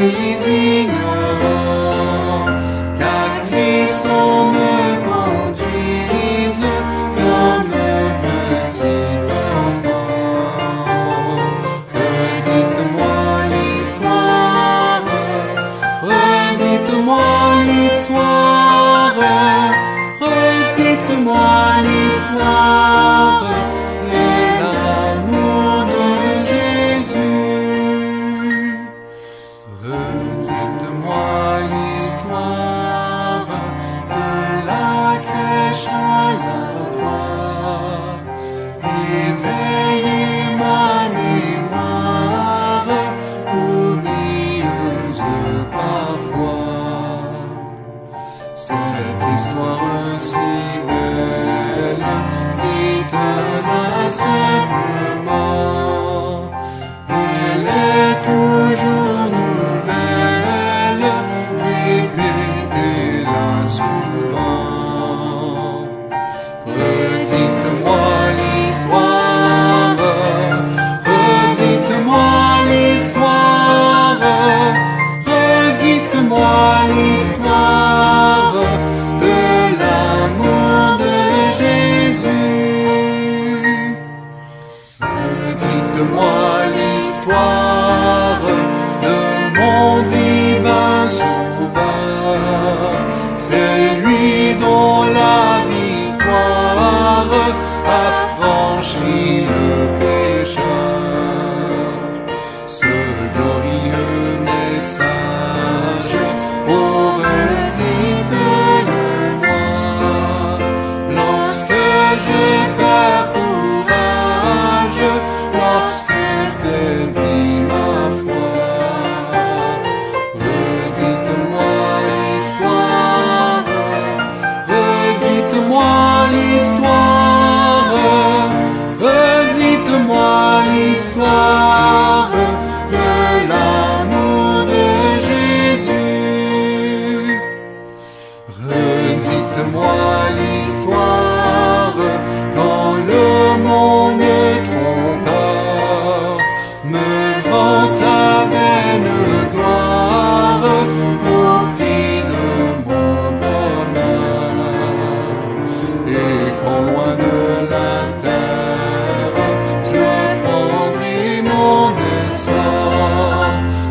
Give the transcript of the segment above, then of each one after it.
si ignorant, qu'à Christ on me conduise comme petit enfant. Redites-moi l'histoire, redites-moi l'histoire, redites-moi l'histoire de l'amour de Jésus. Redites-moi l'histoire de la crèche à la croix. Éveillez ma mémoire, oublieuse parfois. Cette histoire si belle, dites-la simplement. Elle est toujours nouvelle, répétez-la souvent. Redites-moi l'histoire, redites-moi l'histoire, redites-moi l'histoire de l'amour de Jésus. Redites-moi l'histoire de mon divin sauveur, c'est lui dont la victoire a franchi le pécheur. Ce glorieux message, oh redites-le-moi, lorsque je perds courage, lorsque faiblit ma foi. Redites-moi l'histoire, redites-moi l'histoire, redites-moi l'histoire de l'amour de Jésus. Redites-moi l'histoire quand le monde trompeur me vend sa vaine gloire au prix de mon bonheur. Et qu'au loin de la terre, je prendrai mon essor,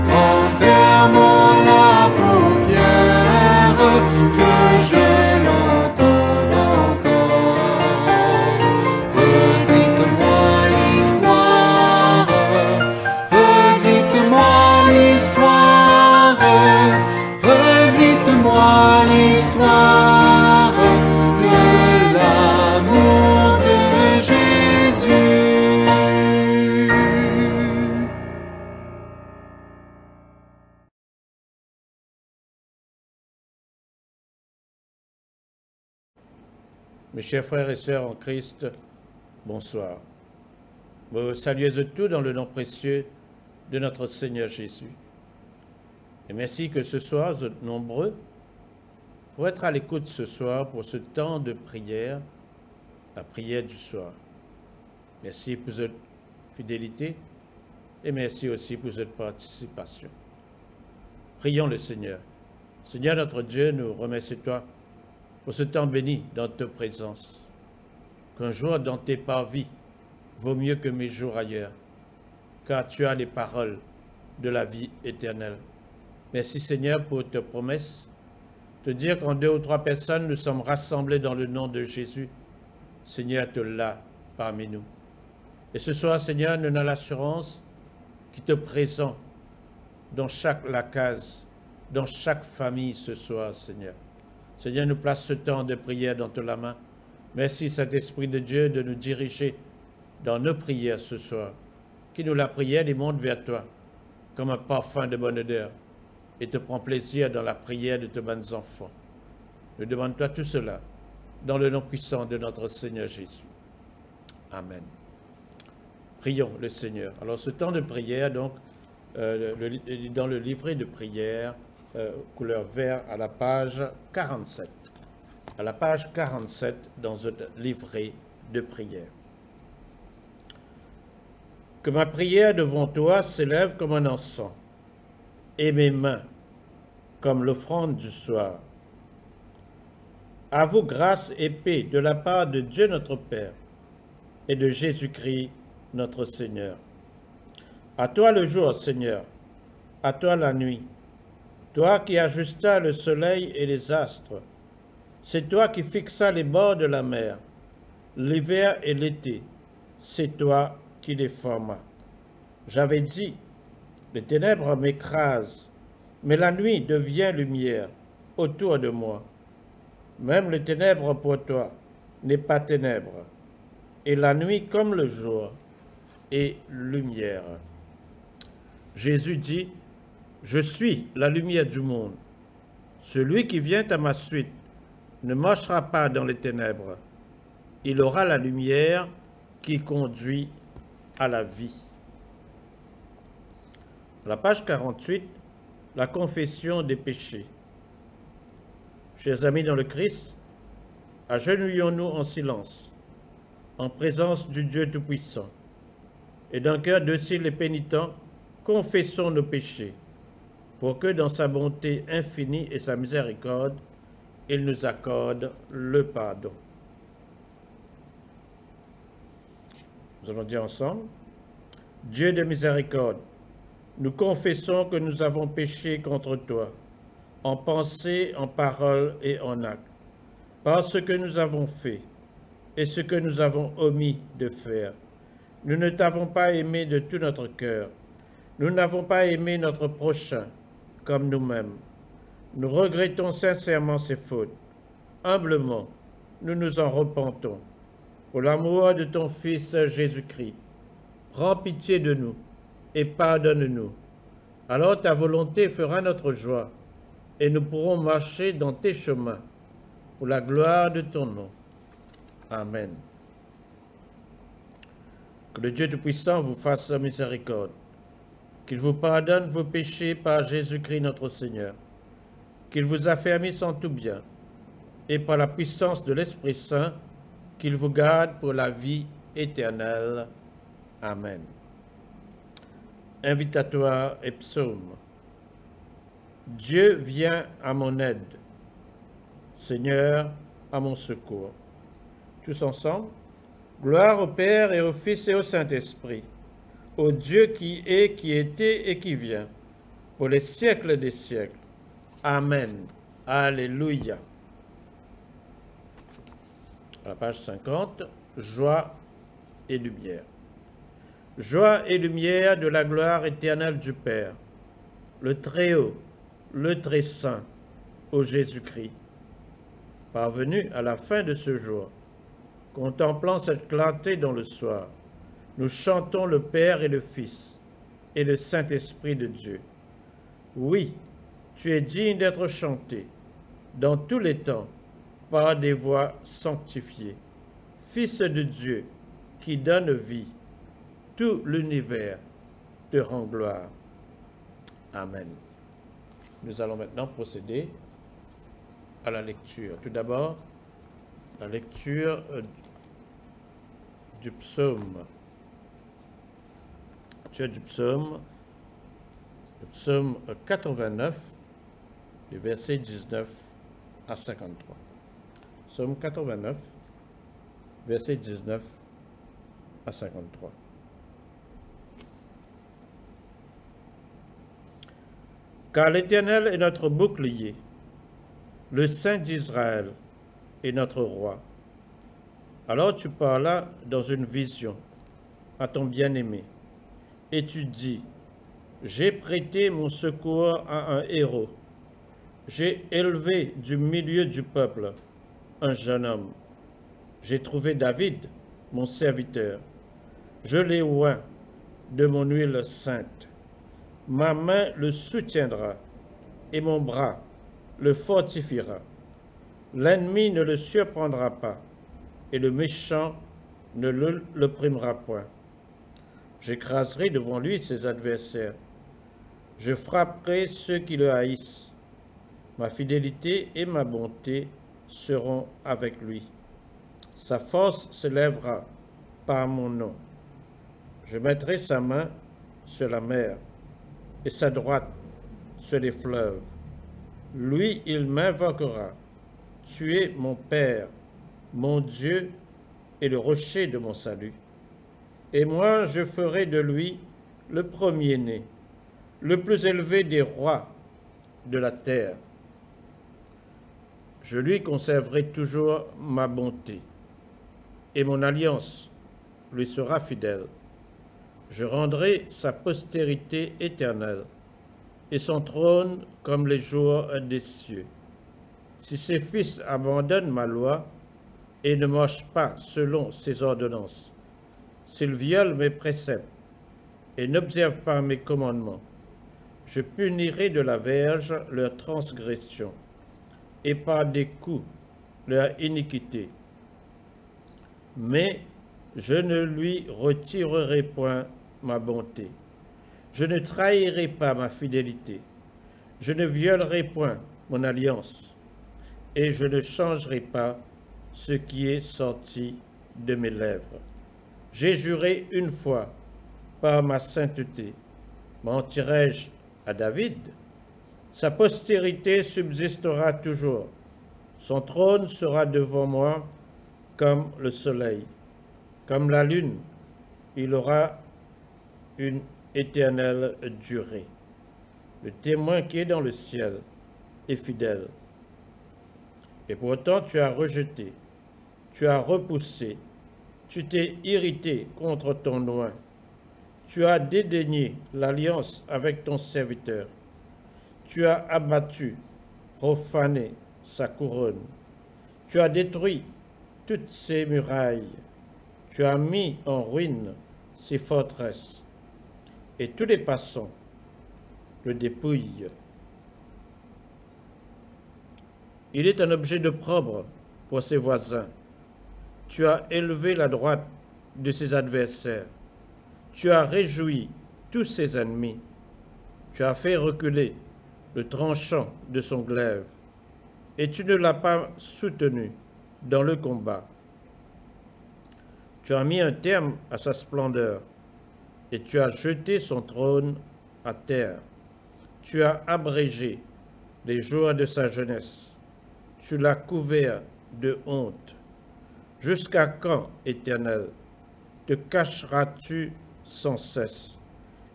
en fermant la paupière, que je l'entende encore. Redites-moi l'histoire, redites-moi l'histoire, redites-moi l'histoire de l'amour de Jésus. Mes chers frères et sœurs en Christ, bonsoir. Vous saluez tous dans le nom précieux de notre Seigneur Jésus. Et merci que ce soir, vous êtes nombreux pour être à l'écoute ce soir pour ce temps de prière, la prière du soir. Merci pour votre fidélité et merci aussi pour votre participation. Prions le Seigneur. Seigneur notre Dieu, nous remercions toi pour ce temps béni dans ta présence. Qu'un jour dans tes parvis vaut mieux que mes jours ailleurs, car tu as les paroles de la vie éternelle. Merci Seigneur pour tes promesses, te dire qu'en 2 ou 3 personnes nous sommes rassemblés dans le nom de Jésus. Seigneur, te là parmi nous. Et ce soir, Seigneur, nous avons l'assurance qui te présente dans chaque case, dans chaque famille ce soir, Seigneur. Seigneur, nous place ce temps de prière dans ta main. Merci, Saint-Esprit de Dieu, de nous diriger dans nos prières ce soir. Qui nous la prière et monte vers toi comme un parfum de bonne odeur et te prend plaisir dans la prière de tes bonnes enfants. Nous demandons-toi tout cela dans le nom puissant de notre Seigneur Jésus. Amen. Prions le Seigneur. Alors, ce temps de prière, donc, dans le livret de prière, couleur vert, à la page 47. À la page 47, dans notre livret de prière. Que ma prière devant toi s'élève comme un encens, et mes mains comme l'offrande du soir. À vous grâce et paix de la part de Dieu notre Père et de Jésus-Christ notre Seigneur. À toi le jour, Seigneur, à toi la nuit, toi qui ajustas le soleil et les astres, c'est toi qui fixas les bords de la mer, l'hiver et l'été, c'est toi qui les formas. J'avais dit, les ténèbres m'écrasent, mais la nuit devient lumière autour de moi. Même les ténèbres pour toi n'est pas ténèbres, et la nuit comme le jour est lumière. Jésus dit, je suis la lumière du monde. Celui qui vient à ma suite ne marchera pas dans les ténèbres. Il aura la lumière qui conduit à la vie. À la page 48, la confession des péchés. Chers amis dans le Christ, agenouillons-nous en silence, en présence du Dieu Tout-Puissant, et d'un cœur docile et pénitent, confessons nos péchés, pour que dans sa bonté infinie et sa miséricorde, il nous accorde le pardon. Nous allons dire ensemble, Dieu de miséricorde, nous confessons que nous avons péché contre toi, en pensée, en parole et en acte, par ce que nous avons fait et ce que nous avons omis de faire. Nous ne t'avons pas aimé de tout notre cœur. Nous n'avons pas aimé notre prochain comme nous-mêmes. Nous regrettons sincèrement ces fautes. Humblement, nous nous en repentons. Pour l'amour de ton Fils Jésus-Christ, prends pitié de nous et pardonne-nous. Alors ta volonté fera notre joie et nous pourrons marcher dans tes chemins pour la gloire de ton nom. Amen. Que le Dieu Tout-Puissant vous fasse miséricorde, qu'il vous pardonne vos péchés par Jésus-Christ notre Seigneur, qu'il vous affermisse en tout bien, et par la puissance de l'Esprit Saint, qu'il vous garde pour la vie éternelle. Amen. Invitatoire et psaume. Dieu vient à mon aide. Seigneur, à mon secours. Tous ensemble. Gloire au Père et au Fils et au Saint-Esprit, au Dieu qui est, qui était et qui vient, pour les siècles des siècles. Amen. Alléluia. À la page 50, joie et lumière. Joie et lumière de la gloire éternelle du Père, le Très-Haut, le Très-Saint, ô Jésus-Christ. Parvenu à la fin de ce jour, contemplant cette clarté dans le soir, nous chantons le Père et le Fils et le Saint-Esprit de Dieu. Oui, tu es digne d'être chanté dans tous les temps par des voix sanctifiées. Fils de Dieu qui donne vie, tout l'univers te rend gloire. Amen. Nous allons maintenant procéder à la lecture. Tout d'abord, la lecture du psaume. Du psaume, le psaume 89, les versets 19 à 53. Psaume 89, versets 19 à 53. Car l'Éternel est notre bouclier, le Saint d'Israël est notre roi. Alors tu parlas dans une vision à ton bien-aimé, et tu dis, j'ai prêté mon secours à un héros, j'ai élevé du milieu du peuple un jeune homme. J'ai trouvé David, mon serviteur, je l'ai oint de mon huile sainte. Ma main le soutiendra et mon bras le fortifiera. L'ennemi ne le surprendra pas et le méchant ne l'opprimera point. J'écraserai devant lui ses adversaires. Je frapperai ceux qui le haïssent. Ma fidélité et ma bonté seront avec lui. Sa force s'élèvera par mon nom. Je mettrai sa main sur la mer et sa droite sur les fleuves. Lui, il m'invoquera. Tu es mon Père, mon Dieu et le rocher de mon salut. Et moi, je ferai de lui le premier-né, le plus élevé des rois de la terre. Je lui conserverai toujours ma bonté, et mon alliance lui sera fidèle. Je rendrai sa postérité éternelle, et son trône comme les jours des cieux. Si ses fils abandonnent ma loi et ne marchent pas selon ses ordonnances, s'ils violent mes préceptes et n'observent pas mes commandements, je punirai de la verge leur transgression et par des coups leur iniquité. Mais je ne lui retirerai point ma bonté. Je ne trahirai pas ma fidélité. Je ne violerai point mon alliance. Et je ne changerai pas ce qui est sorti de mes lèvres. J'ai juré une fois par ma sainteté. Mentirai-je à David? Sa postérité subsistera toujours. Son trône sera devant moi comme le soleil, comme la lune. Il aura une éternelle durée. Le témoin qui est dans le ciel est fidèle. Et pourtant tu as rejeté, tu as repoussé, tu t'es irrité contre ton oint. Tu as dédaigné l'alliance avec ton serviteur. Tu as abattu, profané sa couronne. Tu as détruit toutes ses murailles. Tu as mis en ruine ses forteresses. Et tous les passants le dépouillent. Il est un objet d'opprobre pour ses voisins. Tu as élevé la droite de ses adversaires. Tu as réjoui tous ses ennemis. Tu as fait reculer le tranchant de son glaive. Et tu ne l'as pas soutenu dans le combat. Tu as mis un terme à sa splendeur. Et tu as jeté son trône à terre. Tu as abrégé les jours de sa jeunesse. Tu l'as couvert de honte. Jusqu'à quand, Éternel, te cacheras-tu sans cesse?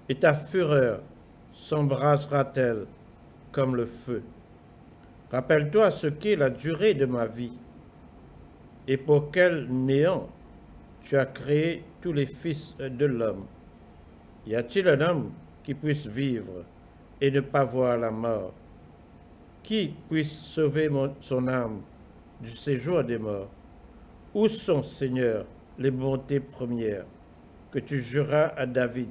Et ta fureur s'embrasera-t-elle comme le feu? Rappelle-toi ce qu'est la durée de ma vie, et pour quel néant tu as créé tous les fils de l'homme. Y a-t-il un homme qui puisse vivre et ne pas voir la mort? Qui puisse sauver son âme du séjour des morts? Où sont, Seigneur, les bontés premières que tu juras à David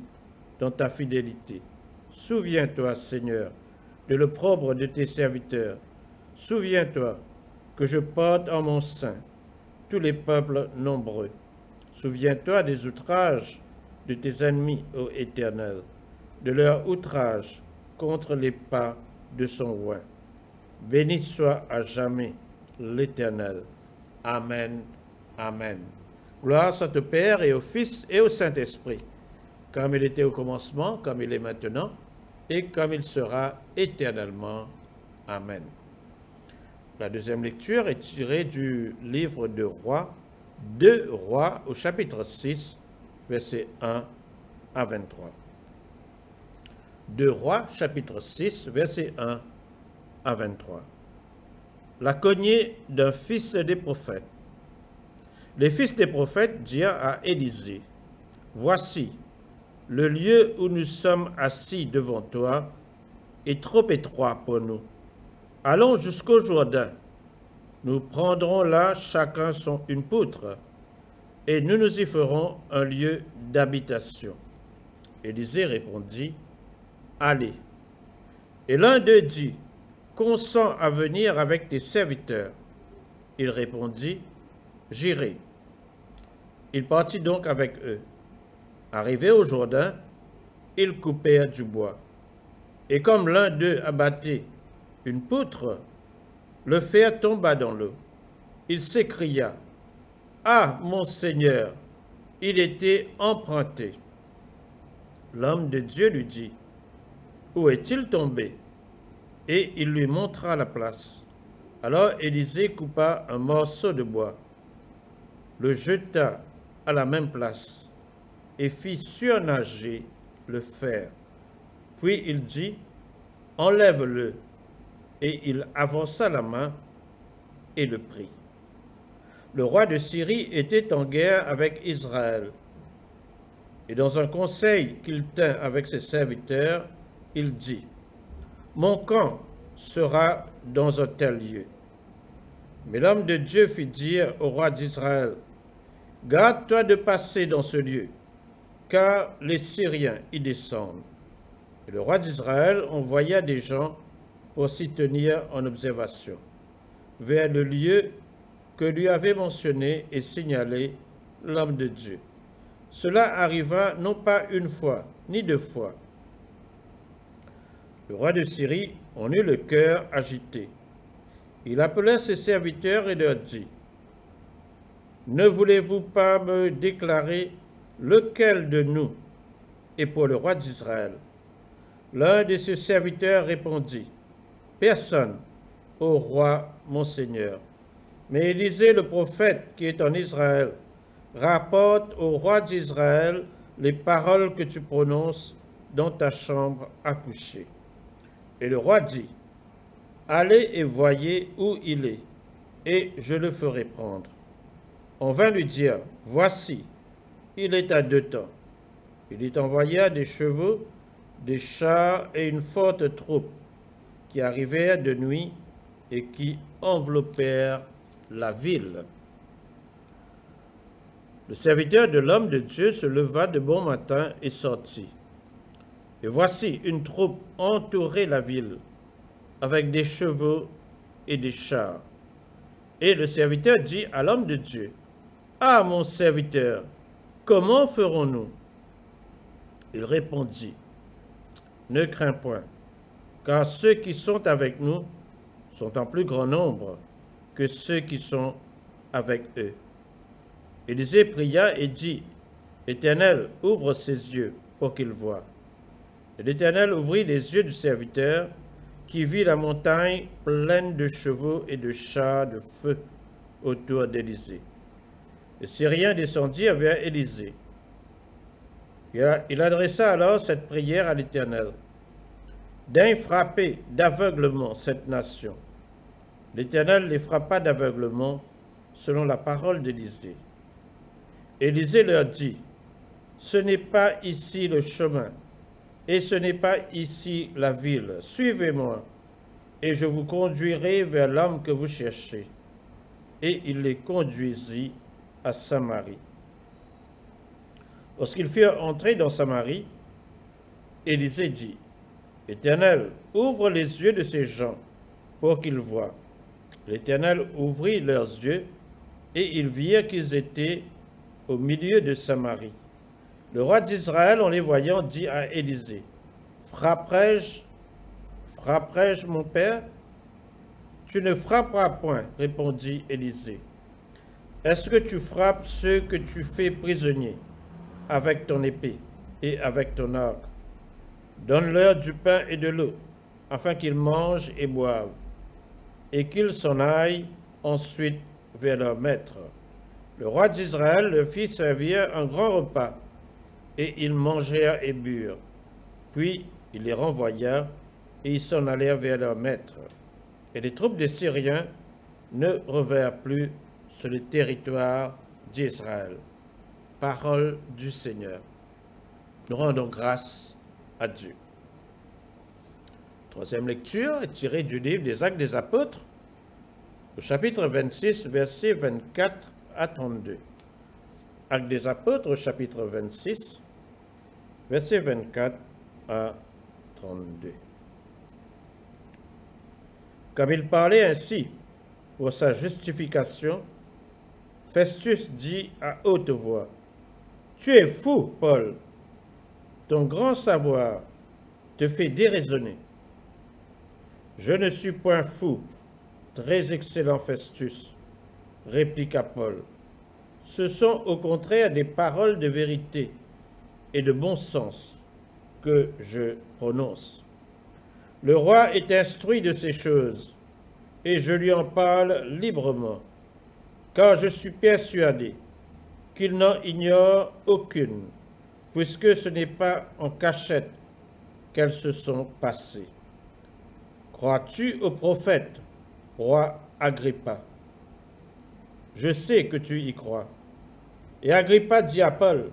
dans ta fidélité? Souviens-toi, Seigneur, de l'opprobre de tes serviteurs. Souviens-toi que je porte en mon sein tous les peuples nombreux. Souviens-toi des outrages de tes ennemis, ô Éternel, de leur outrage contre les pas de son oint. Béni soit à jamais l'Éternel. Amen. Amen. Gloire soit au Père et au Fils et au Saint-Esprit, comme il était au commencement, comme il est maintenant, et comme il sera éternellement. Amen. La deuxième lecture est tirée du livre de Rois, 2 Rois, au chapitre 6, versets 1 à 23. 2 Rois, chapitre 6, versets 1 à 23. La cognée d'un fils des prophètes. Les fils des prophètes dirent à Élisée, « Voici, le lieu où nous sommes assis devant toi est trop étroit pour nous. Allons jusqu'au Jourdain. Nous prendrons là chacun une poutre, et nous nous y ferons un lieu d'habitation. » Élisée répondit, « Allez. » Et l'un d'eux dit, « Consens à venir avec tes serviteurs. » Il répondit, « J'irai. » Il partit donc avec eux. Arrivé au Jourdain, ils coupèrent du bois. Et comme l'un d'eux abattait une poutre, le fer tomba dans l'eau. Il s'écria, « Ah, mon Seigneur, il était emprunté. » L'homme de Dieu lui dit, « Où est-il tombé? » et il lui montra la place. Alors Élisée coupa un morceau de bois, le jeta à la même place et fit surnager le fer. Puis il dit, « Enlève-le » et il avança la main et le prit. Le roi de Syrie était en guerre avec Israël. Et dans un conseil qu'il tint avec ses serviteurs, il dit, « Mon camp sera dans un tel lieu. » Mais l'homme de Dieu fit dire au roi d'Israël, « Garde-toi de passer dans ce lieu, car les Syriens y descendent. » Et le roi d'Israël envoya des gens pour s'y tenir en observation, vers le lieu que lui avait mentionné et signalé l'homme de Dieu. Cela arriva non pas une fois, ni deux fois. Le roi de Syrie en eut le cœur agité. Il appela ses serviteurs et leur dit, « Ne voulez-vous pas me déclarer lequel de nous est pour le roi d'Israël ?» L'un de ses serviteurs répondit, « Personne, ô roi, mon Seigneur. » Mais Élisée, le prophète qui est en Israël, rapporte au roi d'Israël les paroles que tu prononces dans ta chambre à coucher. Et le roi dit, « Allez et voyez où il est, et je le ferai prendre. » On vint lui dire, « Voici, il est à 2 temps. » Il y envoya des chevaux, des chars et une forte troupe qui arrivèrent de nuit et qui enveloppèrent la ville. Le serviteur de l'homme de Dieu se leva de bon matin et sortit. Et voici une troupe entourait la ville, avec des chevaux et des chars. Et le serviteur dit à l'homme de Dieu, « Ah, mon serviteur, comment ferons-nous » Il répondit, « Ne crains point, car ceux qui sont avec nous sont en plus grand nombre que ceux qui sont avec eux. » Élisée pria et dit, « Éternel, ouvre ses yeux pour qu'il voie. » Et l'Éternel ouvrit les yeux du serviteur, qui vit la montagne pleine de chevaux et de chars de feu autour d'Élisée. Le Syrien descendit vers Élisée. Il adressa alors cette prière à l'Éternel. « Daigne frapper d'aveuglement cette nation. » L'Éternel les frappa d'aveuglement selon la parole d'Élisée. Élisée leur dit, « Ce n'est pas ici le chemin, et ce n'est pas ici la ville. Suivez-moi, et je vous conduirai vers l'homme que vous cherchez. » Et il les conduisit à Samarie. Lorsqu'ils furent entrés dans Samarie, Élisée dit, « Éternel, ouvre les yeux de ces gens pour qu'ils voient. » L'Éternel ouvrit leurs yeux, et ils virent qu'ils étaient au milieu de Samarie. Le roi d'Israël, en les voyant, dit à Élisée, « Frapperai-je, mon père ?» « Tu ne frapperas point, répondit Élisée. « Est-ce que tu frappes ceux que tu fais prisonniers avec ton épée et avec ton arc? Donne-leur du pain et de l'eau, afin qu'ils mangent et boivent, et qu'ils s'en aillent ensuite vers leur maître. » Le roi d'Israël leur fit servir un grand repas, et ils mangèrent et burent. Puis il les renvoya, et ils s'en allèrent vers leur maître. Et les troupes des Syriens ne revinrent plus sur le territoire d'Israël. Parole du Seigneur. Nous rendons grâce à Dieu. Troisième lecture est tirée du livre des Actes des Apôtres, au chapitre 26, versets 24 à 32. Actes des Apôtres, au chapitre 26, versets 24 à 32. Comme il parlait ainsi pour sa justification, Festus dit à haute voix, « Tu es fou, Paul, ton grand savoir te fait déraisonner. » « Je ne suis point fou, très excellent Festus, répliqua Paul. Ce sont au contraire des paroles de vérité et de bon sens que je prononce. Le roi est instruit de ces choses, et je lui en parle librement, car je suis persuadé qu'il n'en ignore aucune, puisque ce n'est pas en cachette qu'elles se sont passées. Crois-tu au prophète, roi Agrippa? Je sais que tu y crois. Et Agrippa dit à Paul,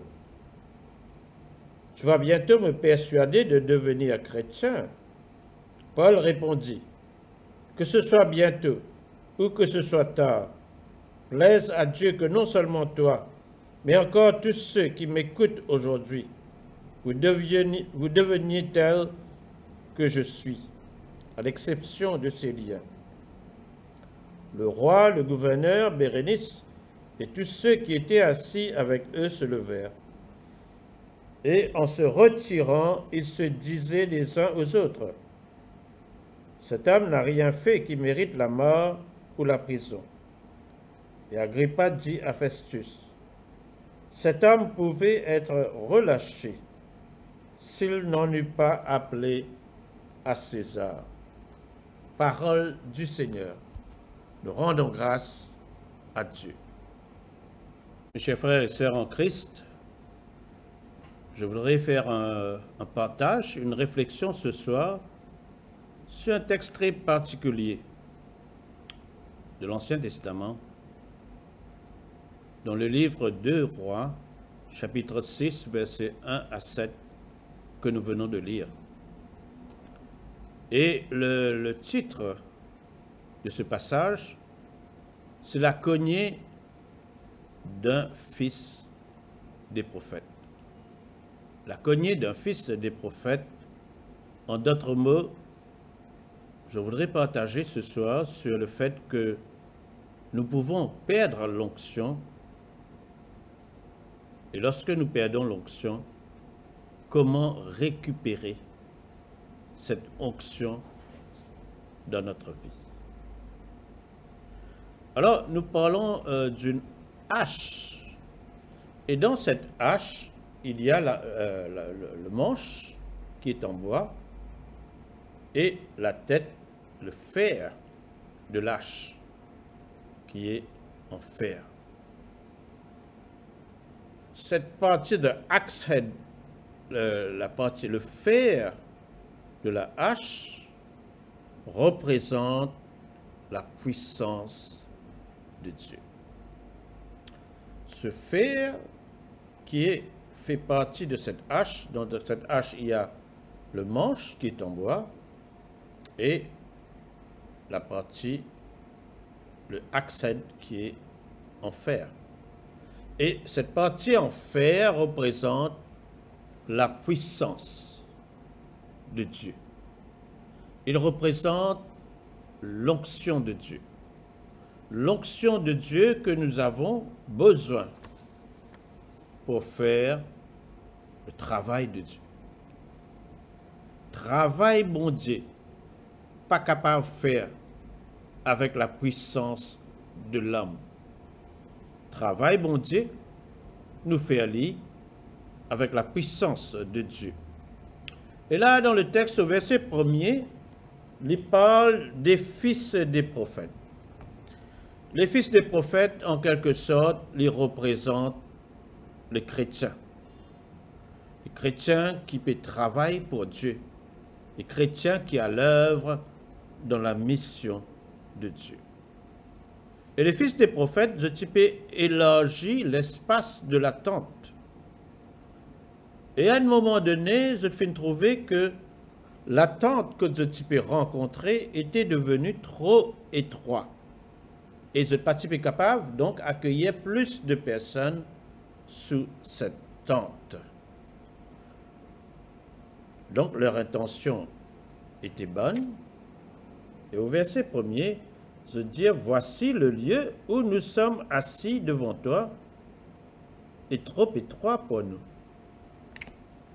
tu vas bientôt me persuader de devenir chrétien. Paul répondit, que ce soit bientôt ou que ce soit tard, plaise à Dieu que non seulement toi, mais encore tous ceux qui m'écoutent aujourd'hui, vous deveniez tels que je suis, à l'exception de ces liens. Le roi, le gouverneur, Bérénice et tous ceux qui étaient assis avec eux se levèrent. Et en se retirant, ils se disaient les uns aux autres, « Cet homme n'a rien fait qui mérite la mort ou la prison. » Et Agrippa dit à Festus, « Cet homme pouvait être relâché s'il n'en eût pas appelé à César. » Parole du Seigneur. Nous rendons grâce à Dieu. Mes chers frères et sœurs en Christ, je voudrais faire un partage, une réflexion ce soir sur un texte très particulier de l'Ancien Testament, dans le livre 2 Rois, chapitre 6, versets 1 à 7, que nous venons de lire. Et le titre de ce passage, c'est la cognée d'un fils des prophètes. La cognée d'un fils des prophètes, en d'autres mots, je voudrais partager ce soir sur le fait que nous pouvons perdre l'onction, et lorsque nous perdons l'onction, comment récupérer cette onction dans notre vie. Alors, nous parlons d'une hache. Et dans cette hache, il y a le manche qui est en bois et la tête, le fer de l'hache qui est en fer. Cette partie de axe head, le fer de la hache représente la puissance de Dieu. Ce fer qui fait partie de cette hache, dans cette hache il y a le manche qui est en bois et la partie, le axe head qui est en fer. Et cette partie en fer représente la puissance de Dieu. Il représente l'onction de Dieu. L'onction de Dieu que nous avons besoin pour faire le travail de Dieu. Travail, bon Dieu, pas capable de faire avec la puissance de l'homme. Travail, bon Dieu, nous faire lire avec la puissance de Dieu. Et là, dans le texte, au verset 1er, il parle des fils des prophètes. Les fils des prophètes, en quelque sorte, les représentent les chrétiens. Les chrétiens qui travaillent pour Dieu. Les chrétiens qui à l'œuvre dans la mission de Dieu. Et les fils des prophètes, je type élargit l'espace de la tente. Et à un moment donné, je te trouver que la tente que je type rencontrée était devenue trop étroite. Et je pas type capable donc accueillir plus de personnes sous cette tente. Donc leur intention était bonne. Et au verset 1er, je dis, voici le lieu où nous sommes assis devant toi, est trop étroit pour nous.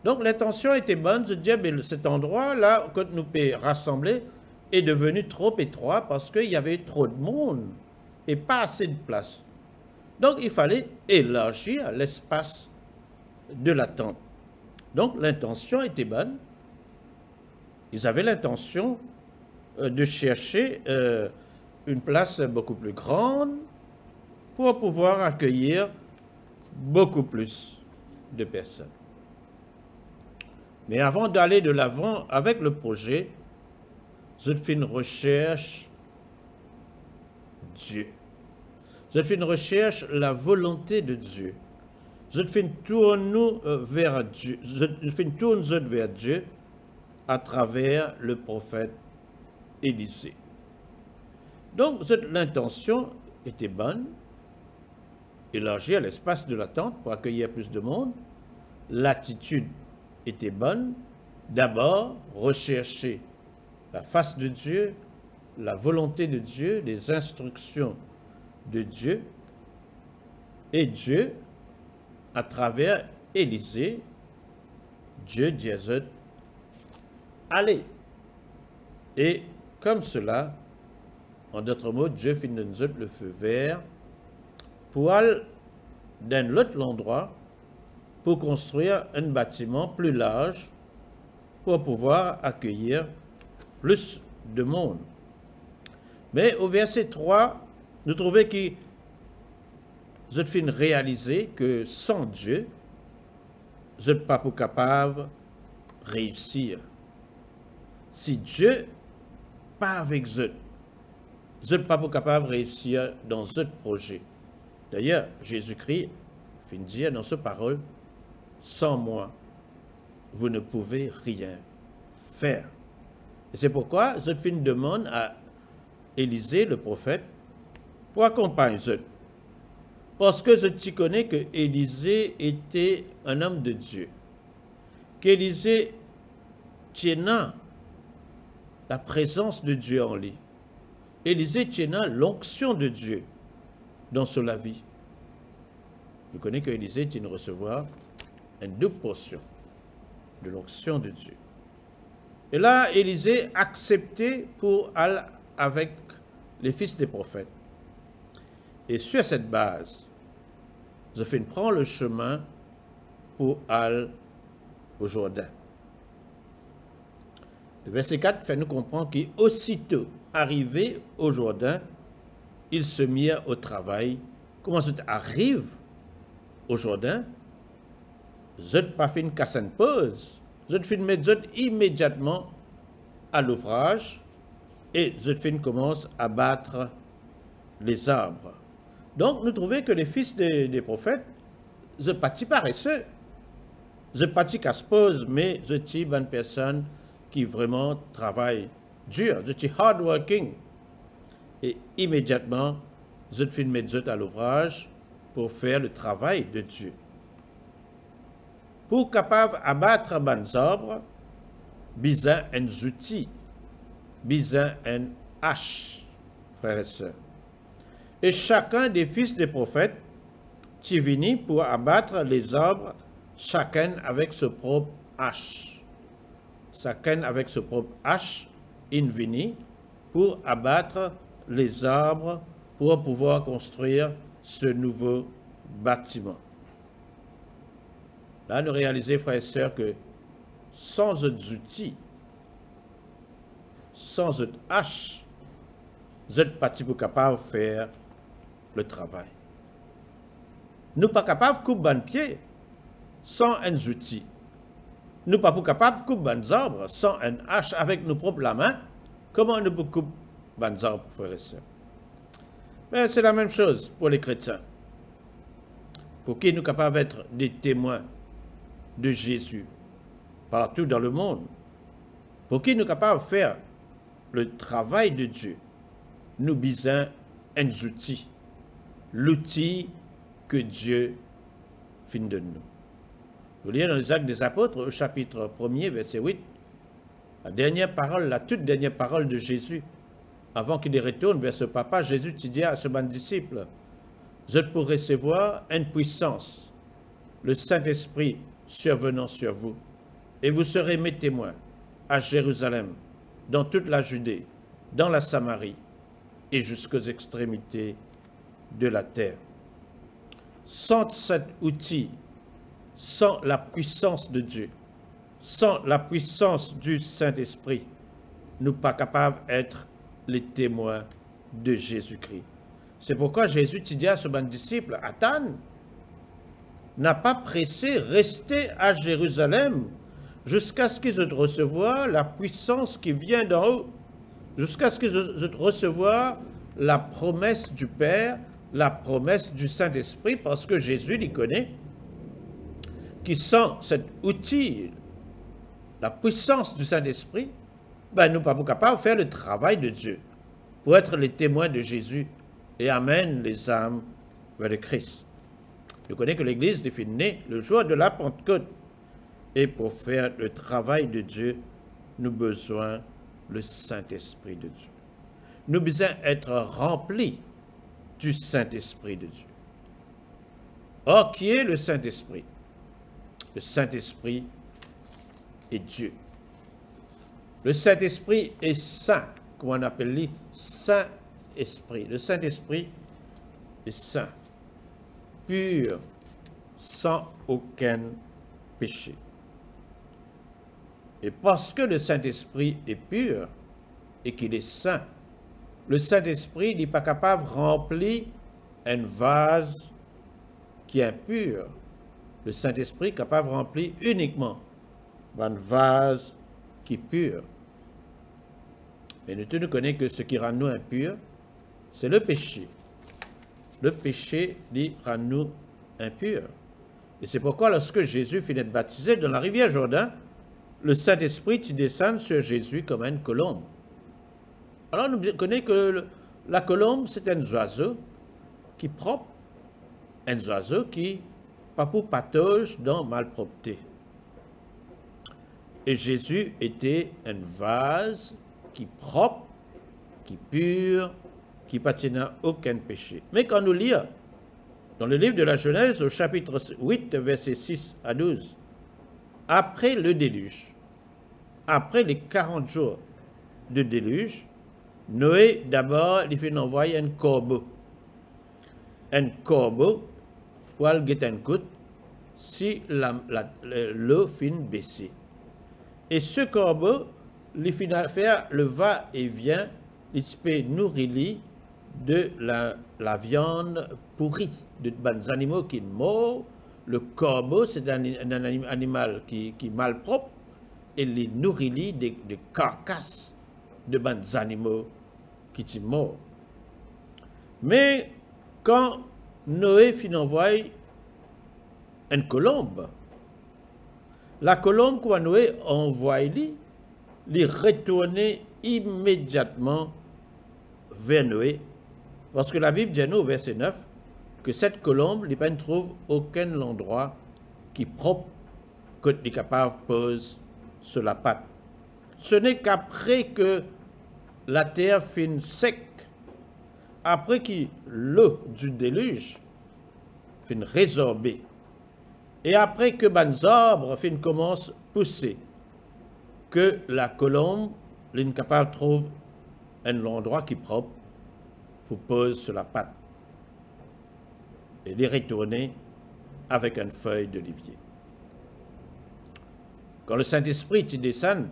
Donc l'intention était bonne, je dis, mais cet endroit-là, que nous pouvons rassembler, est devenu trop étroit parce qu'il y avait trop de monde et pas assez de place. Donc il fallait élargir l'espace de la tente. Donc l'intention était bonne. Ils avaient l'intention de chercher une place beaucoup plus grande pour pouvoir accueillir beaucoup plus de personnes. Mais avant d'aller de l'avant avec le projet, je fais une recherche Dieu. Je fais une recherche la volonté de Dieu. Je fais une tourne vers Dieu. Je fais une tourne vers Dieu à travers le prophète Élisée. Donc, l'intention était bonne, élargir l'espace de la tente pour accueillir plus de monde. L'attitude était bonne. D'abord, rechercher la face de Dieu, la volonté de Dieu, les instructions de Dieu. Et Dieu, à travers Élisée, Dieu dit à eux, allez. Et comme cela, en d'autres mots, Dieu fait de nous le feu vert pour aller dans l'autre endroit pour construire un bâtiment plus large pour pouvoir accueillir plus de monde. Mais au verset 3, nous trouvons que je fin réaliser que sans Dieu, je ne suis pas capable de réussir. Si Dieu n'est pas avec eux, je ne suis pas capable de réussir dans ce projet. D'ailleurs, Jésus-Christ fin dire dans sa parole, sans moi, vous ne pouvez rien faire. Et c'est pourquoi je fais une demande à Élisée, le prophète, pour accompagner eux. Parce que je connais que Élisée était un homme de Dieu. Qu'Élisée tienne la présence de Dieu en lui. Élisée tienne l'onction de Dieu dans sa vie. Vous connaissez que Élisée tient recevoir une double portion de l'onction de Dieu. Et là, Élisée acceptait pour aller avec les fils des prophètes. Et sur cette base, je prends le chemin pour aller au Jourdain. Le verset 4 fait nous comprendre qu'aussitôt arrivé au Jourdain, ils se mirent au travail. Comment ça arrive au Jourdain? Je ne pas fait une casse pause. Je fais mettre immédiatement à l'ouvrage et je commence à battre les arbres. Donc, nous trouvons que les fils des prophètes, je ne pas paresseux, je ne pas casse-pause, mais je suis une personne qui vraiment travaille dur, je suis hardworking. Et immédiatement, je fais mettre à l'ouvrage pour faire le travail de Dieu. Pour capable abattre les arbres, besoin un outil, besoin un hache, frères et sœurs. Et chacun des fils des prophètes qui vini pour abattre les arbres, chacun avec ce propre hache. Chacun avec ce propre hache, il vini pour abattre les arbres pour pouvoir construire ce nouveau bâtiment. Là, nous réalisons, frères et sœurs, que sans outils, sans hache, vous n'êtes pas capable de faire le travail. Nous ne sommes pas capables de couper un pied sans un outil. Nous ne sommes pas capables de couper un arbre sans un hache avec nos propres mains. Comment nous pouvons couper un arbre, frères et sœurs? Mais c'est la même chose pour les chrétiens. Pour qui nous sommes capables d'être des témoins de Jésus partout dans le monde, pour qui nous sommes capables de faire le travail de Dieu, nous besoin un outil, l'outil que Dieu fait de nous. Vous lisez dans les Actes des Apôtres, au chapitre 1er, verset 8, la dernière parole, la toute dernière parole de Jésus, avant qu'il retourne vers ce papa, Jésus dit à ce bon disciple, vous êtes pour recevoir une puissance, le Saint-Esprit survenant sur vous, et vous serez mes témoins à Jérusalem, dans toute la Judée, dans la Samarie et jusqu'aux extrémités de la terre. Sans cet outil, sans la puissance de Dieu, sans la puissance du Saint-Esprit, nous ne sommes pas capables d'être les témoins de Jésus-Christ. C'est pourquoi Jésus dit à son disciple, Attends, n'a pas pressé, rester à Jérusalem jusqu'à ce qu'ils aient recevoir la puissance qui vient d'en haut, jusqu'à ce qu'ils aient recevoir la promesse du Père, la promesse du Saint-Esprit, parce que Jésus les connaît, qui sent cet outil, la puissance du Saint-Esprit, ben, nous ne sommes pas capables de faire le travail de Dieu pour être les témoins de Jésus et amène les âmes vers le Christ. Nous connaissons que l'Église est née le jour de la Pentecôte. Et pour faire le travail de Dieu, nous avons besoin du Saint-Esprit de Dieu. Nous avons besoin d'être remplis du Saint-Esprit de Dieu. Or, qui est le Saint-Esprit? Le Saint-Esprit est Dieu. Le Saint-Esprit est saint, comme on appelle lui, Saint-Esprit. Le Saint-Esprit est saint, pur, sans aucun péché. Et parce que le Saint-Esprit est pur et qu'il est saint, le Saint-Esprit n'est pas capable de remplir un vase qui est impur. Le Saint-Esprit est capable de remplir uniquement un vase qui est pur. Mais nous connaissons que ce qui rend nous impurs, c'est le péché. Le péché dit rend nous impurs. Et c'est pourquoi lorsque Jésus finit de baptiser dans la rivière Jourdain, le Saint-Esprit descend sur Jésus comme une colombe. Alors nous connaissons que la colombe, c'est un oiseau qui est propre, un oiseau qui pas pour patauge dans malpropreté. Et Jésus était un vase qui est propre, qui est pur, qui n'a aucun péché. Mais quand nous lisons dans le livre de la Genèse, au chapitre 8, versets 6 à 12, après le déluge, après les 40 jours de déluge, Noé, d'abord, il fait envoyer un corbeau. Un corbeau, pour aller guetter un coup, si l'eau finit baisser. Et ce corbeau, il finit faire le va-et-vient, il peut nourrir de la viande pourrie, de des animaux qui morts. Le corbeau, c'est un animal qui est malpropre, et il nourrit des carcasses de des animaux qui sont morts. Mais quand Noé finit envoyer une colombe, la colombe que Noé a envoyée, il retournait immédiatement vers Noé, parce que la Bible dit nous au verset 9 que cette colombe, il ne trouve aucun endroit qui est propre, qu'il est capable de poser sur la patte. Ce n'est qu'après que la terre finit sec, après que l'eau du déluge finit résorbée, et après que les arbres commencent à pousser, que la colombe est capable de trouver un endroit qui est propre pour poser sur la patte. Et les retourner avec une feuille d'olivier. Quand le Saint-Esprit descend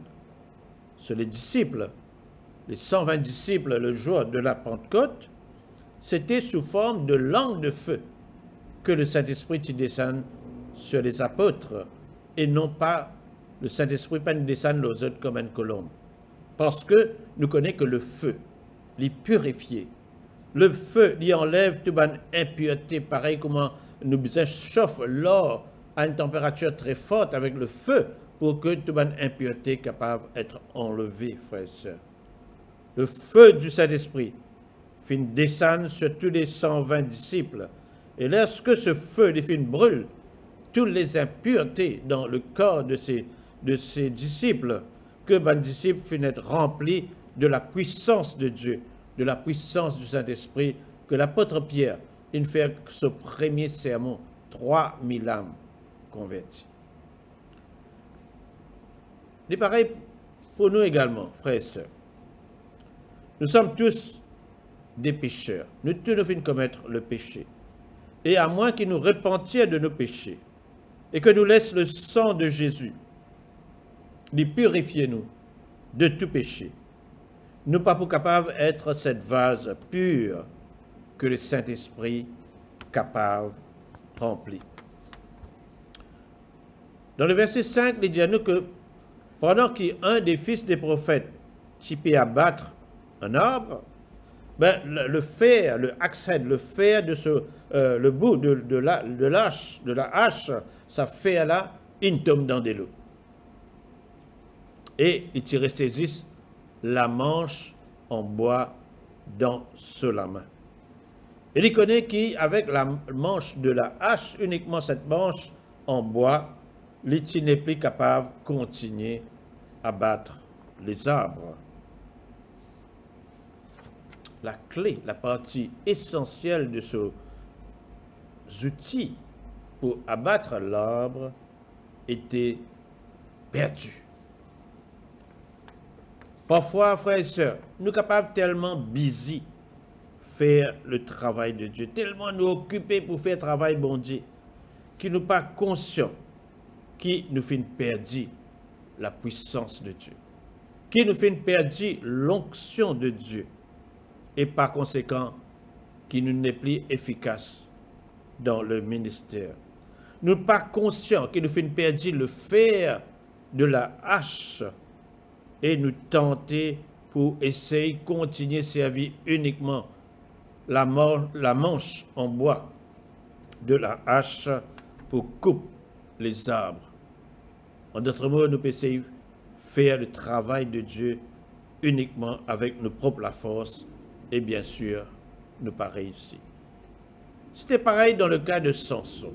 sur les disciples, les 120 disciples le jour de la Pentecôte, c'était sous forme de langue de feu que le Saint-Esprit descend sur les apôtres et non pas le Saint-Esprit pas descend aux autres comme une colombe. Parce que nous connaissons que le feu, il purifie. Le feu, il enlève toute une impureté, pareil comme nous chauffe l'or à une température très forte avec le feu pour que toute une impureté est capable d'être enlevée, frères et sœurs. Le feu du Saint-Esprit fin descendre sur tous les 120 disciples. Et lorsque ce feu brûle, toutes les impuretés dans le corps de ces disciples, que les disciples finissent remplis de la puissance de Dieu, de la puissance du Saint-Esprit, que l'apôtre Pierre, il fait ce premier sermon, 3000 âmes converties. C'est pareil pour nous également, frères et sœurs. Nous sommes tous des pécheurs. Nous tous nous venons commettre le péché. Et à moins qu'ils nous repentions de nos péchés et que nous laisse le sang de Jésus de purifier nous de tout péché. Nous pas pour capables d'être cette vase pure que le Saint-Esprit capable remplir. Dans le verset 5, il dit à nous que pendant qu'un des fils des prophètes typé abattre un arbre, ben, le fer, le axe-head, le fer de le bout de la hache, ça fait là, il tombe dans de l'eau. Et il tire saisisse la manche en bois dans la main. Et il connaît qu'avec la manche de la hache, uniquement cette manche en bois, il n'est plus capable de continuer à battre les arbres. La clé, la partie essentielle de ces outils pour abattre l'arbre était perdue. Parfois, frères et sœurs, nous sommes capables tellement busy faire le travail de Dieu, tellement nous occuper pour faire le travail bon Dieu, qui nous pas conscients, qui nous fait perdre la puissance de Dieu, qui nous fait perdre l'onction de Dieu, et par conséquent, qui nous n'est plus efficace dans le ministère. Nous pas conscients qui nous fait perdre le fer de la hache et nous tenter pour essayer de continuer à servir uniquement la manche en bois de la hache pour couper les arbres. En d'autres mots, nous pouvons faire le travail de Dieu uniquement avec nos propres forces et bien sûr, nous pas réussi. C'était pareil dans le cas de Samson.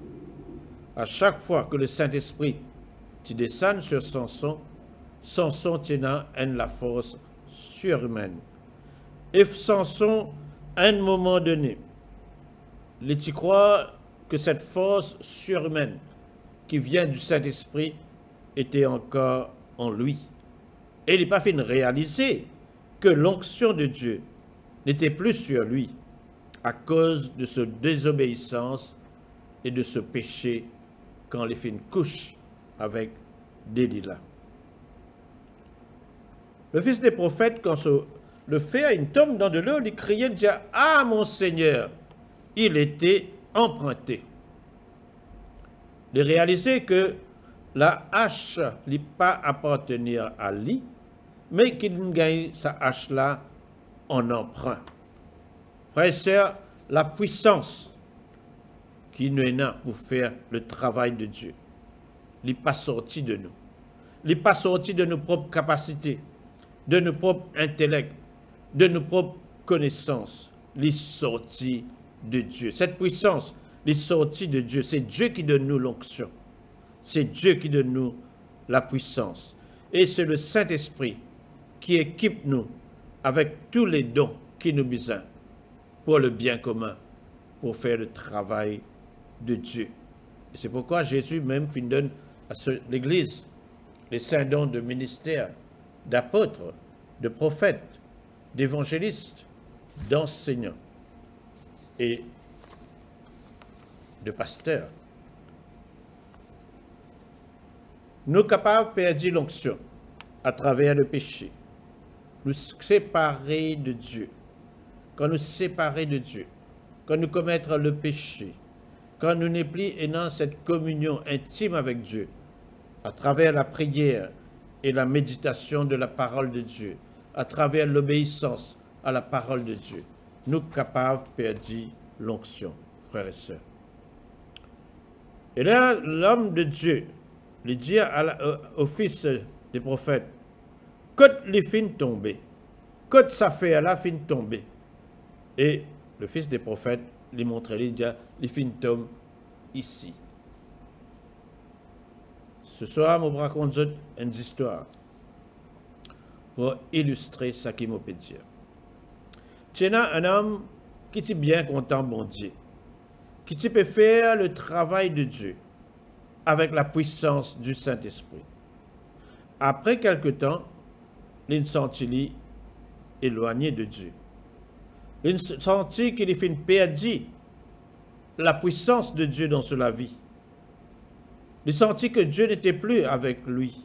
À chaque fois que le Saint-Esprit descend sur Samson, Samson tient la force surhumaine. Et Samson, à un moment donné, il croit que cette force surhumaine qui vient du Saint-Esprit était encore en lui. Et il n'est pas fait de réaliser que l'onction de Dieu n'était plus sur lui à cause de sa désobéissance et de ce péché quand il fait une couche avec Delilah. Le fils des prophètes, quand le fer il tombe dans de l'eau, il criait, il dit « Ah, mon Seigneur !» Il était emprunté. Il réalisait que la hache n'est pas appartenir à lui, mais qu'il gagne sa hache-là en emprunt. Frères et sœurs, la puissance qui nous est là pour faire le travail de Dieu, n'est pas sorti de nous. Il n'est pas sorti de nos propres capacités, de nos propres intellects, de nos propres connaissances. Il est sorti de Dieu. Cette puissance est sortie de Dieu. C'est Dieu qui donne nous l'onction. C'est Dieu qui donne nous la puissance. Et c'est le Saint-Esprit qui équipe nous avec tous les dons qui nous besoin pour le bien commun, pour faire le travail de Dieu. Et c'est pourquoi Jésus même donne à l'Église les saints dons de ministère, d'apôtres, de prophètes, d'évangélistes, d'enseignants et de pasteurs. Nous sommes capables de perdre l'onction à travers le péché, nous séparer de Dieu. Quand nous séparer de Dieu, quand nous commettons le péché, quand nous n'est plus dans cette communion intime avec Dieu, à travers la prière et la méditation de la parole de Dieu, à travers l'obéissance à la parole de Dieu, nous sommes capables de perdre l'onction, frères et sœurs. Et là, l'homme de Dieu, il dit au fils des prophètes, quand les fins tombés, quand ça fait là, fin tomber. Et le fils des prophètes lui montre, il dit, les fins tombent ici. Ce soir, je vais raconter une histoire pour illustrer ce qui m'a dit. Tu as un homme qui est bien content, bon Dieu, qui peut faire le travail de Dieu avec la puissance du Saint-Esprit. Après quelque temps, il sentit éloigné de Dieu. Il sentit qu'il fait perdre la puissance de Dieu dans sa vie. Il sentit que Dieu n'était plus avec lui.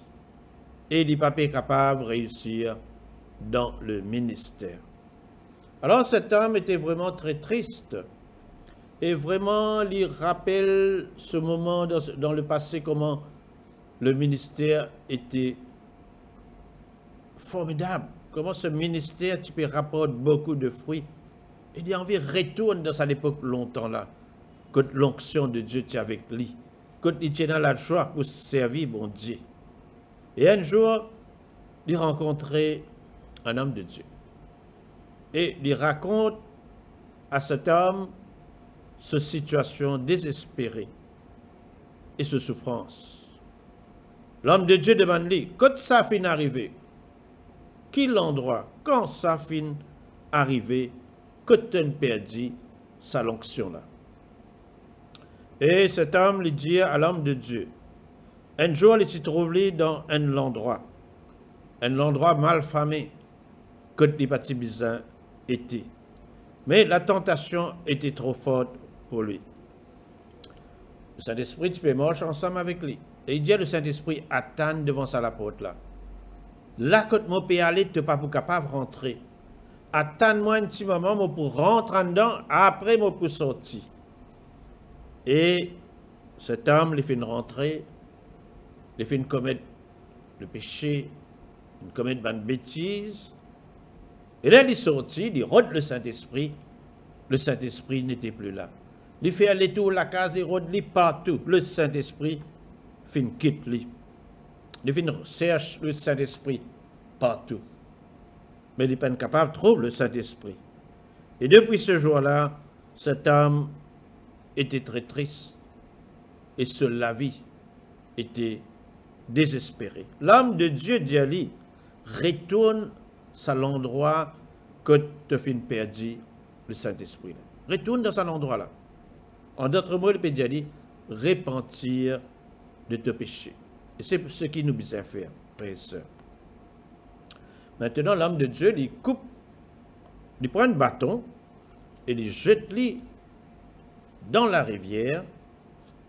et il n'est pas capable de réussir dans le ministère. Alors cet homme était vraiment très triste et vraiment il rappelle ce moment dans le passé comment le ministère était formidable, comment ce ministère tu peux rapporter beaucoup de fruits. Il a envie de retourner dans cette époque longtemps là, quand l'onction de Dieu est avec lui, quand il était dans la joie pour servir mon Dieu. Et un jour, il rencontrait un homme de Dieu. Et il raconte à cet homme cette situation désespérée et cette souffrance. L'homme de Dieu demande lui, quand ça finit d'arriver, quel endroit, quand ça finit d'arriver, que tu as perdu sa l'onction là. Et cet homme lui dit à l'homme de Dieu, un jour il se trouve dans un endroit mal famé, que les petits bizarres étaient. Mais la tentation était trop forte pour lui. Le Saint-Esprit, tu peux marcher ensemble avec lui. Et il dit à le Saint-Esprit, attends devant sa la porte là. Là, quand mon peux aller, tu n'es pas capable de rentrer. Attends-moi un petit moment moi, pour rentrer dedans, après moi pour sortir. Et cet homme, il fait une rentrée, il fait une commettre le péché, une commettre une bêtise. Et là, il est sorti, il rôde le Saint-Esprit n'était plus là. Il fait aller tout la case, il rôde partout. Le Saint-Esprit fait une quitte lui. Il fait une recherche le Saint-Esprit partout. Mais il n'est pas capable de trouver le Saint-Esprit. Et depuis ce jour-là, cet homme était très triste. Et la vie était désespérée. L'âme de Dieu dit à lui, retourne à l'endroit que tu as perdu le Saint-Esprit. Retourne dans cet endroit-là. En d'autres mots, il peut dire, repentir de tes péchés. Et c'est ce qui nous besoin faire, frères et sœurs. Maintenant, l'homme de Dieu, il coupe, il prend un bâton et il jette-le dans la rivière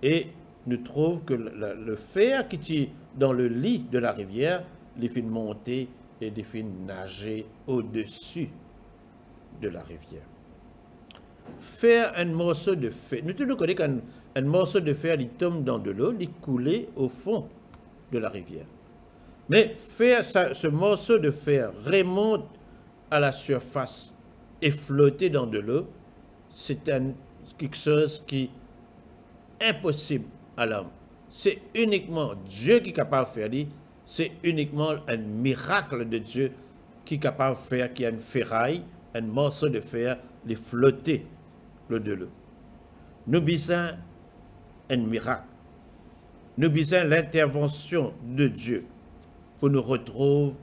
et nous trouve que le fer qui est dans le lit de la rivière, il fait monter et il fait nager au-dessus de la rivière. Faire un morceau de fer, nous tous connaissons qu'un morceau de fer, il tombe dans de l'eau, il coule au fond de la rivière. Mais faire ce morceau de fer remonte à la surface et flotter dans de l'eau, c'est quelque chose qui est impossible à l'homme. C'est uniquement Dieu qui est capable de faire ça. C'est uniquement un miracle de Dieu qui est capable de faire qu'il y a une ferraille, un morceau de fer, les flotter le de l'eau. Nous besoin un miracle. Nous besoin l'intervention de Dieu pour nous retrouver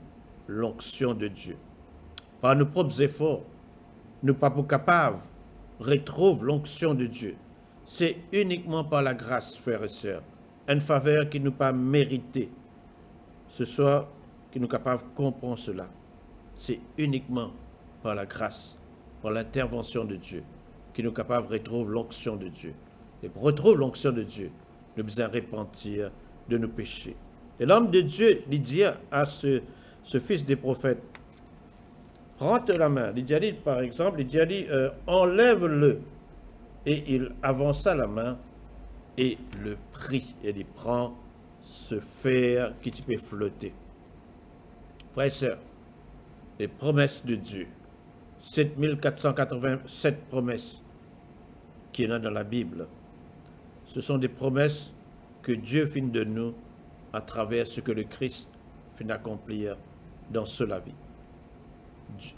l'onction de Dieu. Par nos propres efforts, nous ne sommes pas capables de retrouver l'onction de Dieu. C'est uniquement par la grâce, frères et sœurs, une faveur qui nous pas méritée. Ce soir, qui nous capables de comprendre cela. C'est uniquement par la grâce, par l'intervention de Dieu, qui nous capables de retrouver l'onction de Dieu. Et pour retrouver l'onction de Dieu, nous devons repentir de nos péchés. Et l'homme de Dieu, il dit à ce fils des prophètes, prends la main. Il dit, par exemple, il dit, enlève-le. Et il avança la main et le prit. Et il prend ce fer qui peut flotter. Frères et sœurs, les promesses de Dieu, 7487 promesses qu'il y en a dans la Bible, ce sont des promesses que Dieu finit de nous à travers ce que le Christ finit d'accomplir dans cela vie.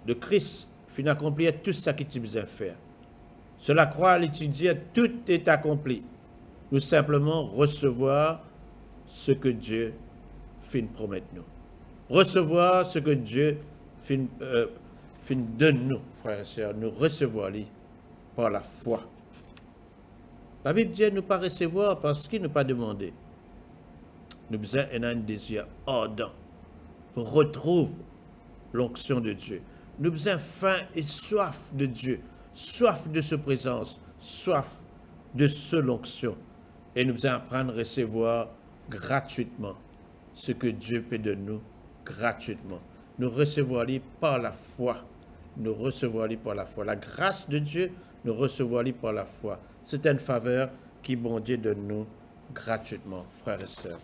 Le Christ finit d'accomplir tout ce qu'il besoin de faire. Sur la croix, l'étudier, tout est accompli. Nous simplement recevoir ce que Dieu finit promettre nous. Recevoir ce que Dieu finit donne nous, frères et sœurs. Nous recevoir lui par la foi. La Bible dit nous pas recevoir parce qu'il ne pas demandé. Nous besoin un désir ardent pour retrouver l'onction de Dieu. Nous besoin faim et soif de Dieu, soif de sa présence, soif de son onction. Et nous besoin apprendre à recevoir gratuitement ce que Dieu fait de nous gratuitement. Nous recevons-les par la foi. Nous recevons-les par la foi. La grâce de Dieu, nous recevons-les par la foi. C'est une faveur qui bon Dieu donne nous gratuitement, frères et sœurs.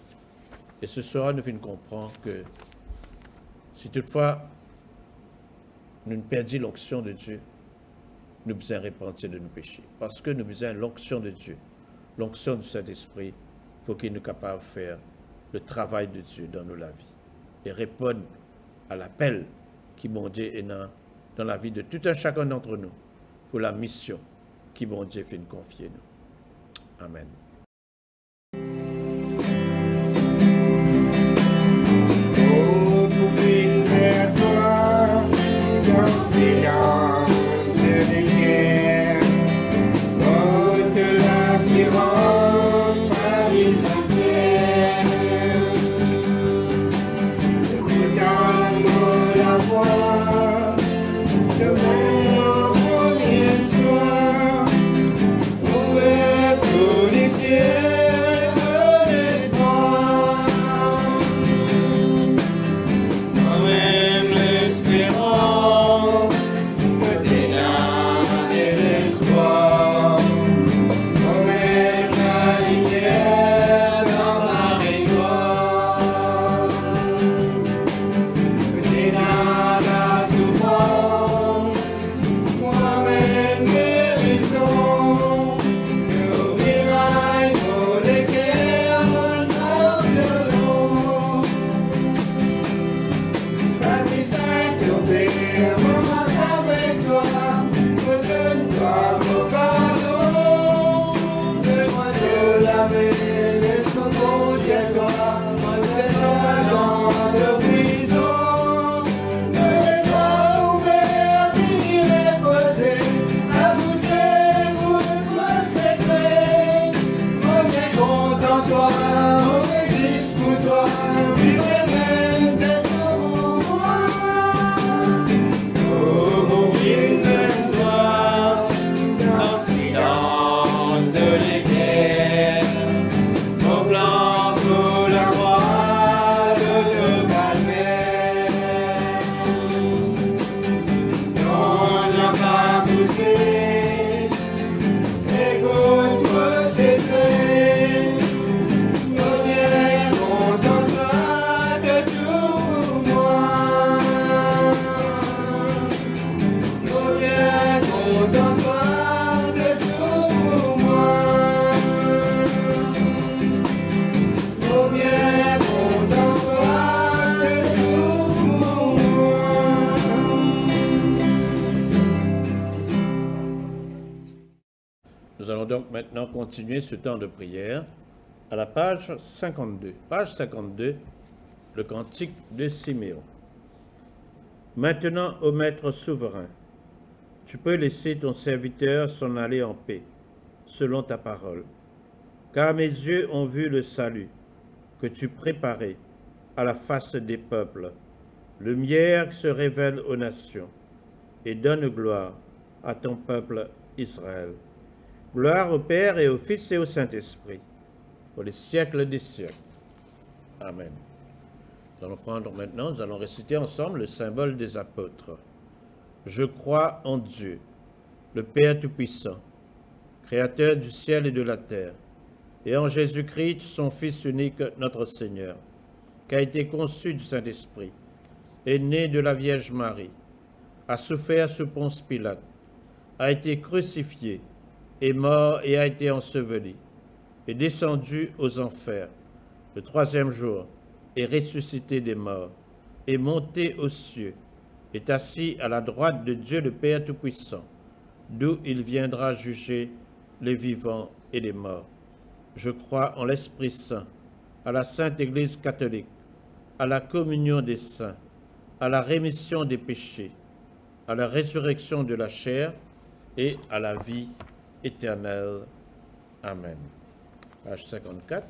Et ce soir, nous venons comprendre que si toutefois nous ne perdons l'onction de Dieu, nous besoin repentir de nos péchés. Parce que nous besoin l'onction de Dieu, l'onction du Saint-Esprit, pour qu'il nous capable de faire le travail de Dieu dans nos vies et répondre à l'appel qui, mon Dieu, est dans la vie de tout un chacun d'entre nous pour la mission qui, mon Dieu, fait nous confier nous. Amen. Nous allons donc maintenant continuer ce temps de prière à la page 52. Page 52, le cantique de Siméon. Maintenant, ô Maître souverain, tu peux laisser ton serviteur s'en aller en paix, selon ta parole. Car mes yeux ont vu le salut que tu préparais à la face des peuples, lumière qui se révèle aux nations, et donne gloire à ton peuple Israël. Gloire au Père et au Fils et au Saint-Esprit, pour les siècles des siècles. Amen. Nous allons prendre maintenant, nous allons réciter ensemble le symbole des apôtres. Je crois en Dieu, le Père Tout-Puissant, Créateur du ciel et de la terre, et en Jésus-Christ, son Fils unique, notre Seigneur, qui a été conçu du Saint-Esprit, est né de la Vierge Marie, a souffert sous Ponce Pilate, a été crucifié, est mort et a été enseveli, est descendu aux enfers, le troisième jour, est ressuscité des morts, est monté aux cieux, est assis à la droite de Dieu le Père Tout-Puissant, d'où il viendra juger les vivants et les morts. Je crois en l'Esprit Saint, à la Sainte Église catholique, à la communion des saints, à la rémission des péchés, à la résurrection de la chair et à la vie éternelle. Amen. Page 54.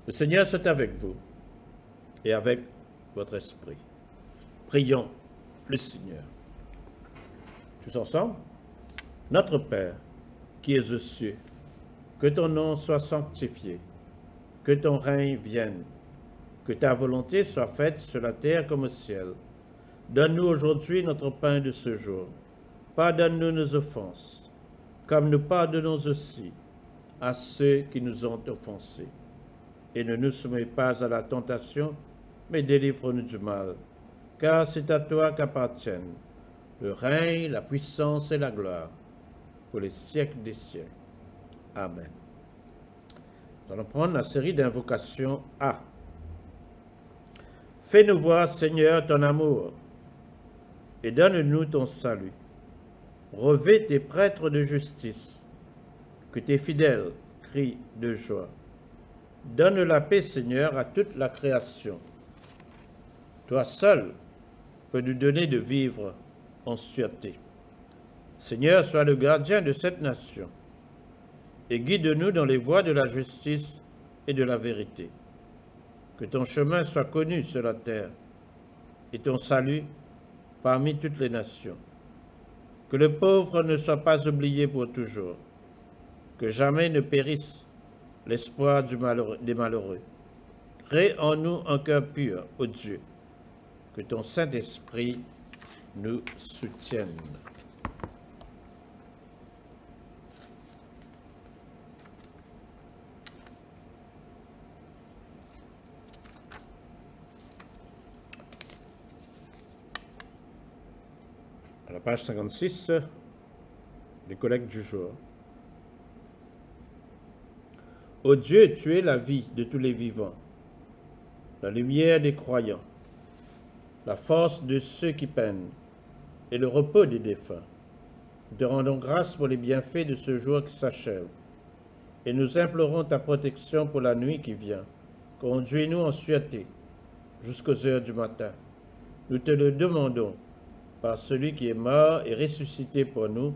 Le Seigneur soit avec vous et avec votre esprit. Prions le Seigneur. Tous ensemble. Notre Père, qui es aux cieux, que ton nom soit sanctifié, que ton règne vienne, que ta volonté soit faite sur la terre comme au ciel. Donne-nous aujourd'hui notre pain de ce jour. Pardonne-nous nos offenses, comme nous pardonnons aussi à ceux qui nous ont offensés. Et ne nous soumets pas à la tentation, mais délivre-nous du mal, car c'est à toi qu'appartiennent le règne, la puissance et la gloire, pour les siècles des siècles. Amen. Nous allons prendre la série d'invocations A. Fais-nous voir, Seigneur, ton amour, et donne-nous ton salut. Revêt tes prêtres de justice, que tes fidèles crient de joie. Donne la paix, Seigneur, à toute la création. Toi seul peux nous donner de vivre en sûreté. Seigneur, sois le gardien de cette nation et guide-nous dans les voies de la justice et de la vérité. Que ton chemin soit connu sur la terre et ton salut parmi toutes les nations. Que le pauvre ne soit pas oublié pour toujours. Que jamais ne périsse l'espoir des malheureux. Crée en nous un cœur pur, ô Dieu. Que ton Saint-Esprit nous soutienne. À la page 56, les collectes du jour. Ô Dieu, tu es la vie de tous les vivants, la lumière des croyants, la force de ceux qui peinent et le repos des défunts. Nous te rendons grâce pour les bienfaits de ce jour qui s'achève et nous implorons ta protection pour la nuit qui vient. Conduis-nous en sûreté jusqu'aux heures du matin. Nous te le demandons par celui qui est mort et ressuscité pour nous,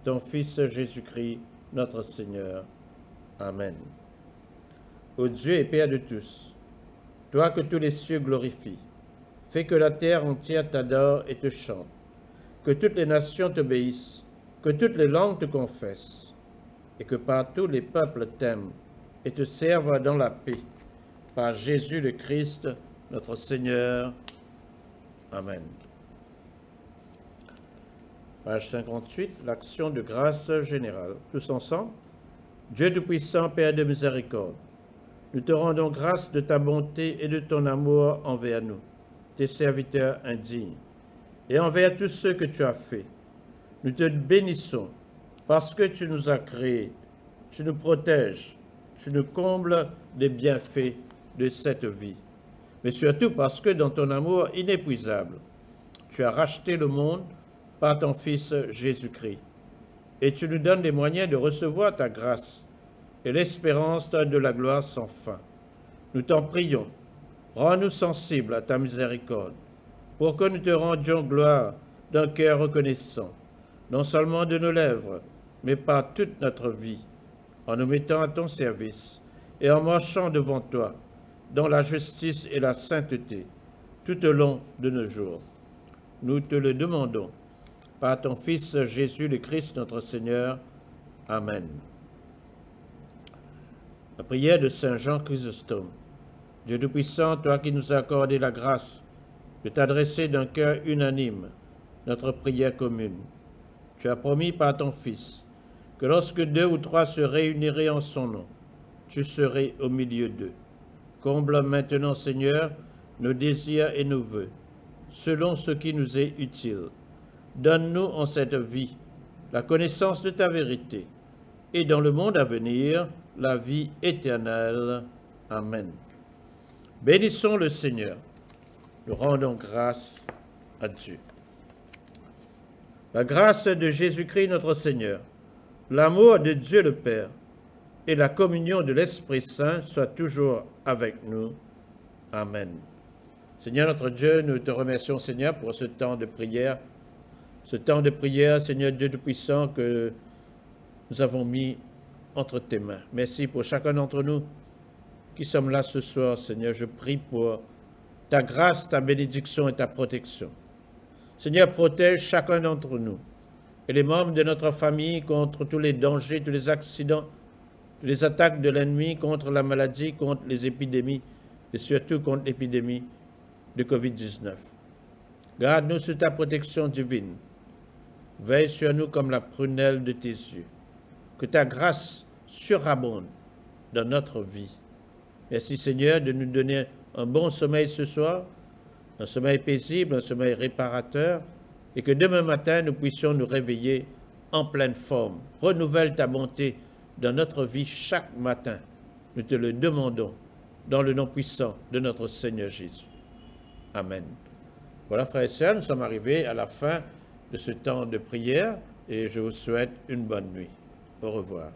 ton Fils Jésus-Christ, notre Seigneur. Amen. Ô Dieu et Père de tous, toi que tous les cieux glorifient, fais que la terre entière t'adore et te chante, que toutes les nations t'obéissent, que toutes les langues te confessent, et que partout les peuples t'aiment et te servent dans la paix. Par Jésus le Christ, notre Seigneur. Amen. Page 58, l'action de grâce générale. Tous ensemble. Dieu Tout-Puissant, Père de miséricorde, nous te rendons grâce de ta bonté et de ton amour envers nous, tes serviteurs indignes, et envers tous ceux que tu as faits. Nous te bénissons parce que tu nous as créés, tu nous protèges, tu nous combles des bienfaits de cette vie, mais surtout parce que dans ton amour inépuisable, tu as racheté le monde par ton Fils Jésus-Christ, et tu nous donnes les moyens de recevoir ta grâce et l'espérance de la gloire sans fin. Nous t'en prions, rends-nous sensibles à ta miséricorde, pour que nous te rendions gloire d'un cœur reconnaissant, non seulement de nos lèvres, mais par toute notre vie, en nous mettant à ton service et en marchant devant toi, dans la justice et la sainteté, tout au long de nos jours. Nous te le demandons, par ton Fils Jésus le Christ, notre Seigneur. Amen. La prière de Saint Jean Chrysostome. Dieu Tout-Puissant, toi qui nous as accordé la grâce de t'adresser d'un cœur unanime notre prière commune, tu as promis par ton Fils que lorsque 2 ou 3 se réuniraient en son nom, tu serais au milieu d'eux. Comble maintenant, Seigneur, nos désirs et nos vœux, selon ce qui nous est utile. Donne-nous en cette vie la connaissance de ta vérité, et dans le monde à venir, la vie éternelle. Amen. Bénissons le Seigneur. Nous rendons grâce à Dieu. La grâce de Jésus-Christ notre Seigneur, l'amour de Dieu le Père et la communion de l'Esprit Saint soient toujours avec nous. Amen. Seigneur notre Dieu, nous te remercions, Seigneur, pour ce temps de prière. Ce temps de prière, Seigneur Dieu Tout-Puissant, que nous avons mis entre tes mains. Merci pour chacun d'entre nous qui sommes là ce soir, Seigneur. Je prie pour ta grâce, ta bénédiction et ta protection. Seigneur, protège chacun d'entre nous et les membres de notre famille contre tous les dangers, tous les accidents, les attaques de l'ennemi contre la maladie, contre les épidémies, et surtout contre l'épidémie de Covid-19. Garde-nous sous ta protection divine. Veille sur nous comme la prunelle de tes yeux. Que ta grâce surabonde dans notre vie. Merci Seigneur de nous donner un bon sommeil ce soir, un sommeil paisible, un sommeil réparateur, et que demain matin nous puissions nous réveiller en pleine forme. Renouvelle ta bonté dans notre vie chaque matin. Nous te le demandons dans le nom puissant de notre Seigneur Jésus. Amen. Voilà, frères et sœurs, nous sommes arrivés à la fin de ce temps de prière et je vous souhaite une bonne nuit. Au revoir.